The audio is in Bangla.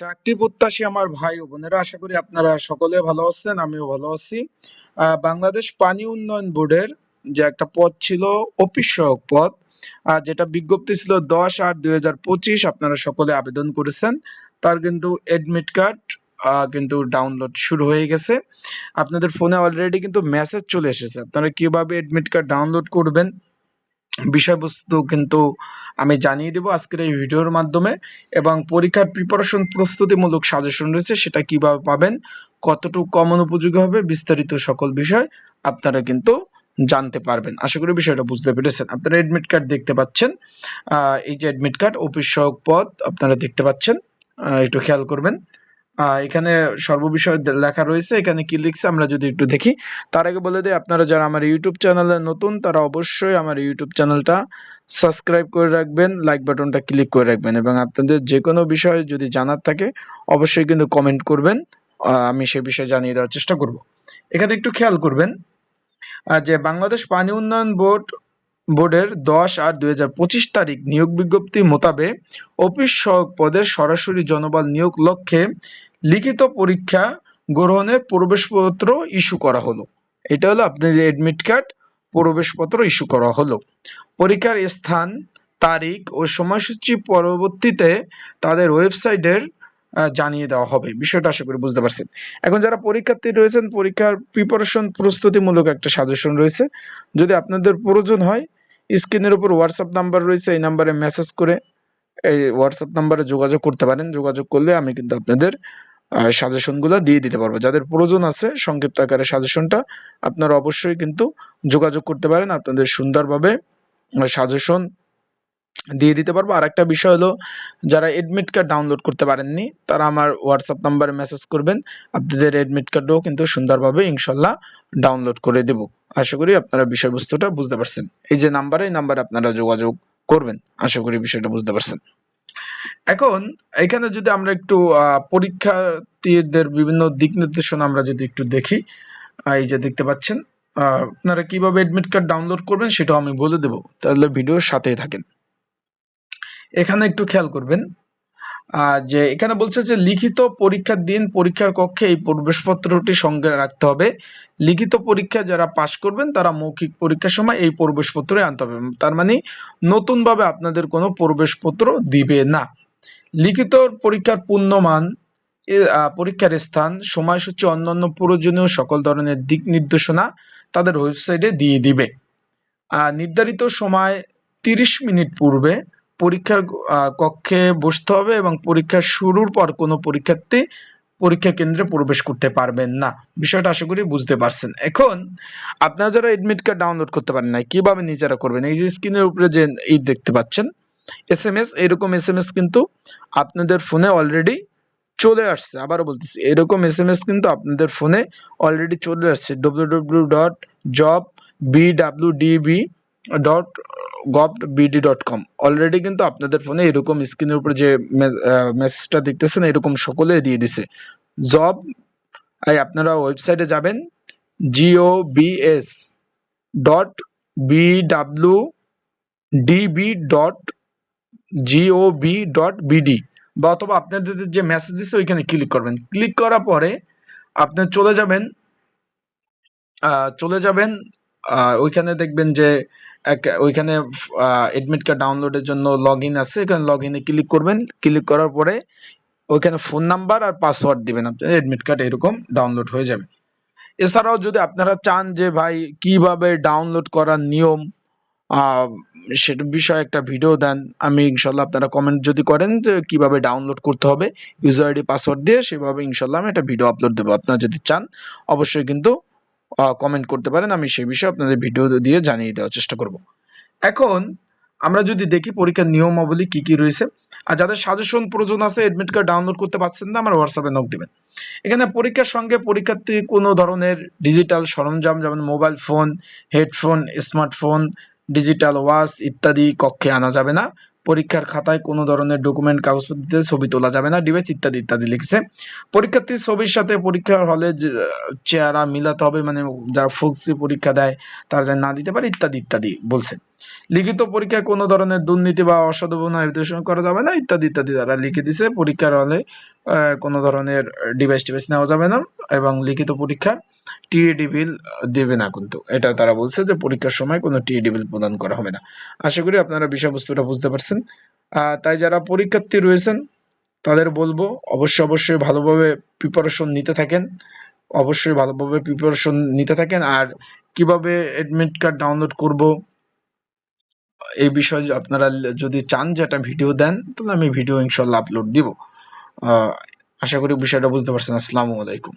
চাকরি প্রত্যাশী আমার ভাই ও বোনেরা, আশা করি আপনারা সকলে ভালো আছেন, আমিও ভালো আছি। বাংলাদেশ পানি উন্নয়ন বোর্ডের যে একটা পদ ছিল, অফিস সহায়ক পদ, যেটা বিজ্ঞপ্তি ছিল 10/8/2025, আপনারা সকলে আবেদন করেছেন। তার কিন্তু এডমিট কার্ড কিন্তু ডাউনলোড শুরু হয়ে গেছে। আপনাদের ফোনে অলরেডি কিন্তু মেসেজ চলে এসেছে। আপনারা কিভাবে এডমিট কার্ড ডাউনলোড করবেন বিষয়বস্তু কিন্তু আমি জানিয়ে দেব আজকের এই ভিডিওর মাধ্যমে, এবং পরীক্ষার প্রিপারেশন প্রস্তুতিমূলক সাজেশন রয়েছে, সেটা কিভাবে পাবেন, কতটুকু কমন উপযোগী হবে, বিস্তারিত সকল বিষয় আপনারা কিন্তু জানতে পারবেন। আশা করি বিষয়টা বুঝতে পেরেছেন। আপনারা এডমিট কার্ড দেখতে পাচ্ছেন, এই যে এডমিট কার্ড অফিস সহায়ক পদ আপনারা দেখতে পাচ্ছেন, একটু খেয়াল করবেন। এখানে সর্ববিষয় লেখা রয়েছে, এখানে কি লিখছে আমরা যদি একটু দেখি। তার আগে বলে দেই, আপনারা যারা আমার ইউটিউব চ্যানেলে নতুন তারা অবশ্যই আমার ইউটিউব চ্যানেলটা সাবস্ক্রাইব করে রাখবেন, লাইক বাটনটা ক্লিক করে রাখবেন, এবং আপনাদের যে কোনো বিষয় যদি জানার থাকে অবশ্যই কিন্তু কমেন্ট করবেন, আমি সে বিষয়ে জানিয়ে দেওয়ার চেষ্টা করব। এখানে একটু খেয়াল করবেন যে বাংলাদেশ পানি উন্নয়ন বোর্ডের 10/8/2025 তারিখ নিয়োগ বিজ্ঞপ্তি মোতাবেক অফিস সহায়ক পদের সরাসরি জনবল নিয়োগ লক্ষ্যে লিখিত পরীক্ষা গ্রহণের প্রবেশপত্র ইস্যু করা হলো। এটা হলো আপনাদের এডমিট কার্ড, প্রবেশপত্র ইস্যু করা হলো। পরীক্ষার স্থান, তারিখ ও সময়সূচি পরবর্তীতে তাদের ওয়েবসাইটের জানিয়ে দেওয়া হবে। বিষয়টা আশা করি বুঝতে পারছেন। এখন যারা পরীক্ষার্থী রয়েছেন, পরীক্ষার প্রিপারেশন প্রস্তুতিমূলক একটা সাজেশন রয়েছে, যদি আপনাদের প্রয়োজন হয় স্ক্রিনের উপর হোয়াটসঅ্যাপ নাম্বার রয়েছে, এই নাম্বারে মেসেজ করে এই হোয়াটসঅ্যাপ নাম্বারে যোগাযোগ করতে পারেন। যোগাযোগ করলে আমি কিন্তু আপনাদের সাজেশনগুলো দিয়ে দিতে পারবো। যাদের প্রয়োজন আছে সংক্ষিপ্ত আকারে সাজেশনটা, আপনারা অবশ্যই কিন্তু যোগাযোগ করতে পারেন, আপনাদের সুন্দরভাবে সাজেশন দিয়ে দিতে পারবো। আর একটা বিষয় হলো, যারা এডমিট কার্ড ডাউনলোড করতে পারেননি তারা আমার হোয়াটসঅ্যাপ নাম্বারে মেসেজ করবেন, আপনাদের এডমিট কার্ডও কিন্তু সুন্দরভাবে ইনশাল্লাহ ডাউনলোড করে দেব। আশা করি আপনারা বিষয়বস্তুটা বুঝতে পারছেন। এই যে নাম্বারে, এই নাম্বারে আপনারা যোগাযোগ করবেন। আশা করি বিষয়টা বুঝতে পারছেন। এখন এখানে যদি আমরা একটু পরীক্ষার্থীদের বিভিন্ন দিক নির্দেশনা আমরা যদি একটু দেখি, এই যে দেখতে পাচ্ছেন, আপনারা কিভাবে এডমিট কার্ড ডাউনলোড করবেন সেটাও আমি বলে দেব, তাহলে ভিডিওর সাথেই থাকেন। এখানে একটু খেয়াল করবেন যে এখানে বলছে যে লিখিত পরীক্ষার দিন পরীক্ষার কক্ষে এই প্রবেশপত্রটি সঙ্গে রাখতে হবে। লিখিত পরীক্ষা যারা পাশ করবেন তারা মৌখিক পরীক্ষার সময় এই প্রবেশপত্র আনতে হবে। তার মানে নতুনভাবে আপনাদের কোনো প্রবেশপত্র দিবে না। লিখিত পরীক্ষার পূর্ণমান, পরীক্ষার স্থান, সময়সূচি, অন্যান্য প্রয়োজনীয় সকল ধরনের দিক নির্দেশনা তাদের ওয়েবসাইটে দিয়ে দিবে। নির্ধারিত সময় 30 মিনিট পূর্বে পরীক্ষার কক্ষে বসতে হবে, এবং পরীক্ষা শুরুর পর কোনো পরীক্ষার্থী পরীক্ষা কেন্দ্রে প্রবেশ করতে পারবেন না। বিষয়টা আশা করি বুঝতে পারছেন। এখন আপনারা যারা এডমিট কার্ড ডাউনলোড করতে পারেন না, কিভাবে নিজেরা করবেন? এই যে স্ক্রিনের উপরে যে এই দেখতে পাচ্ছেন SMS, এরকম SMS কিন্তু আপনাদের ফোনে অলরেডি চলে আসছে। আবারও বলতেছি, এরকম SMS কিন্তু আপনাদের ফোনে অলরেডি চলে আসছে। www.jobwdb.gov.bd.com অলরেডি কিন্তু আপনাদের ফোনে এরকম স্ক্রিনের উপরে যে মেসেজটা দেখতেছেন এরকম সকলে দিয়ে দিছে। জব, আপনারা ওয়েবসাইটে যাবেন, gobs.bwdb.gov.bd, বা অথবা আপনাদের যে মেসেজ দিচ্ছে ওইখানে ক্লিক করবেন। ক্লিক করার পরে আপনি চলে যাবেন ওইখানে দেখবেন যে ওইখানে এডমিট কার্ড ডাউনলোডের জন্য লগ ইন আছে, এখানে লগ ইনে ক্লিক করবেন। ক্লিক করার পরে ওইখানে ফোন নাম্বার আর পাসওয়ার্ড দিবেন, আপনার এডমিট কার্ড এরকম ডাউনলোড হয়ে যাবে। এছাড়াও যদি আপনারা চান যে ভাই কিভাবে ডাউনলোড করার নিয়ম, সেটা বিষয়ে একটা ভিডিও দেন, আমি ইনশাল্লাহ, আপনারা কমেন্ট যদি করেন যে কিভাবে ডাউনলোড করতে হবে ইউজার আইডি পাসওয়ার্ড দিয়ে, সেভাবে ইনশাল্লাহ আমি একটা ভিডিও আপলোড দেবো। আপনারা যদি চান অবশ্যই কিন্তু কমেন্ট করতে পারেন, আমি সেই বিষয়ে আপনাদের ভিডিও দিয়ে জানিয়ে দেওয়ার চেষ্টা করব। এখন আমরা যদি দেখি পরীক্ষার নিয়মাবলী কি কি রয়েছে। আর যাদের সাজেশন প্রয়োজন আছে, এডমিট কার্ড ডাউনলোড করতে পারছেন না, আমার হোয়াটসঅ্যাপে নক দিবেন। এখানে পরীক্ষার সঙ্গে পরীক্ষার্থী কোনো ধরনের ডিজিটাল সরঞ্জাম যেমন mobile phone, headphone, smartphone, digital watch ইত্যাদি কক্ষে আনা যাবে না। পরীক্ষার খাতায় কোনো ধরনের ডকুমেন্ট, কাগজপত্র, ছবি তোলা যাবে না, ডিভাইস ইত্যাদি ইত্যাদি লিখছে। পরীক্ষার্থীর ছবির সাথে পরীক্ষার হলে চেহারা মিলাতে হবে, মানে যারা ফক্সি পরীক্ষা দেয় তারা যেন না দিতে পারে, ইত্যাদি ইত্যাদি বলছে। লিখিত পরীক্ষায় কোনো ধরনের দুর্নীতি বা অসদ্ভাবনা নির্দেশন করা যাবে না, ইত্যাদি ইত্যাদি তারা লিখে দিছে। পরীক্ষার হলে কোনো ধরনের ডিভাইস টিভাইস নেওয়া যাবে না, এবং লিখিত পরীক্ষা টিএডি বিল দেবে না কিন্তু, এটা তারা বলছে যে পরীক্ষার সময় কোনো টিএডি বিল প্রদান করা হবে না। আশা করি আপনারা বিষয়বস্তুটা বুঝতে পারছেন। তাই যারা পরীক্ষার্থী রয়েছেন তাদের বলবো অবশ্যই ভালোভাবে প্রিপারেশন নিতে থাকেন, অবশ্যই ভালোভাবে প্রিপারেশন নিতে থাকেন। আর কিভাবে অ্যাডমিট কার্ড ডাউনলোড করব এই বিষয়ে আপনারা যদি চান যে একটা ভিডিও দেন, তাহলে আমি ভিডিও ইনশাল্লাহ আপলোড দিব। আশা করি বিষয়টা বুঝতে পারছেন। আসসালামু আলাইকুম।